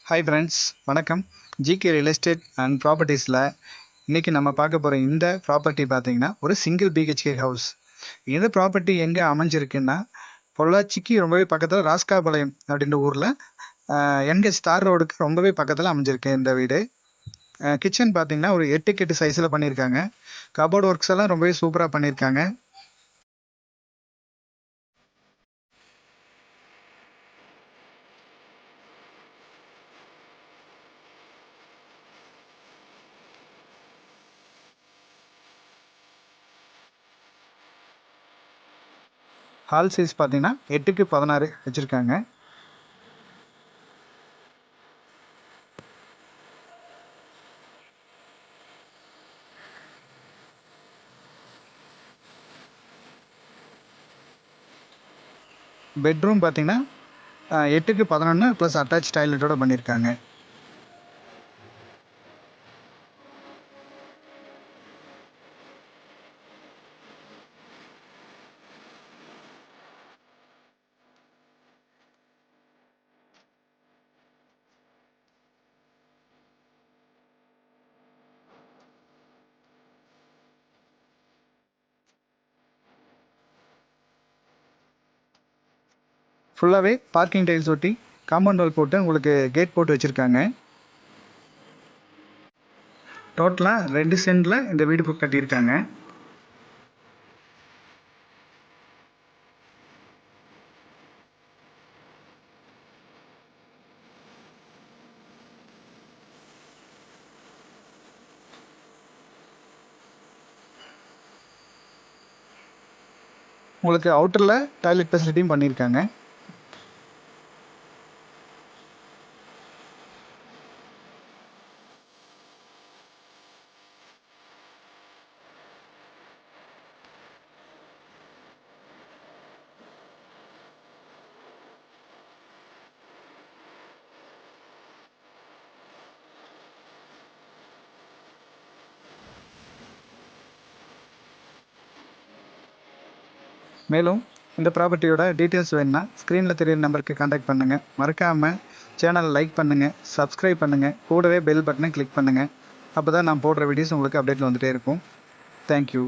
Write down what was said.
Hi friends, வணக்கம். GK real estate and ப்ராப்பர்ட்டிஸில் இன்றைக்கி நம்ம பார்க்க போகிற இந்த ப்ராப்பர்ட்டி பார்த்தீங்கன்னா ஒரு சிங்கிள் பிஹெச்கே ஹவுஸ். இந்த ப்ராப்பர்ட்டி எங்கே அமைஞ்சிருக்குன்னா பொள்ளாச்சிக்கு ரொம்பவே பக்கத்தில் ராஸ்காபாளையம் அப்படின்ற ஊரில் என்கே ஸ்டார் ரோடுக்கு ரொம்பவே பக்கத்தில் அமைஞ்சிருக்கு இந்த வீடு. கிச்சன் பார்த்தீங்கன்னா ஒரு 8x8 சைஸில் பண்ணியிருக்காங்க. கபோர்ட் ஒர்க்ஸ் எல்லாம் ரொம்பவே சூப்பராக பண்ணியிருக்காங்க. ஹால் சைஸ் பார்த்தீங்கன்னா 8x16 வச்சுருக்காங்க. பெட்ரூம் பார்த்தீங்கன்னா 8x11 ப்ளஸ் அட்டாச் டாய்லெட்டோட பண்ணியிருக்காங்க. ஃபுல்லாகவே பார்க்கிங் டைல்ஸ் ஒட்டி காம்பவுண்ட் வால் போட்டு உங்களுக்கு கேட் போட்டு வச்சுருக்காங்க. டோட்டலாக 2 சென்டில் இந்த வீடு கட்டியிருக்காங்க. உங்களுக்கு அவுட்டரில் டாய்லெட் ஃபெசிலிட்டியும் பண்ணியிருக்காங்க. மேலும் இந்த ப்ராப்பர்ட்டியோட டீட்டெயில்ஸ் வேணுன்னா ஸ்க்ரீனில் தெரியுற நம்பருக்கு கான்டாக்ட் பண்ணுங்கள். மறக்காமல் சேனலை லைக் பண்ணுங்கள், சப்ஸ்கிரைப் பண்ணுங்கள், கூடவே பெல் பட்டனை கிளிக் பண்ணுங்கள். அப்போ தான் நான் போடுற வீடியோஸ் உங்களுக்கு அப்டேட்டில் வந்துகிட்டே இருக்கும். தேங்க்யூ.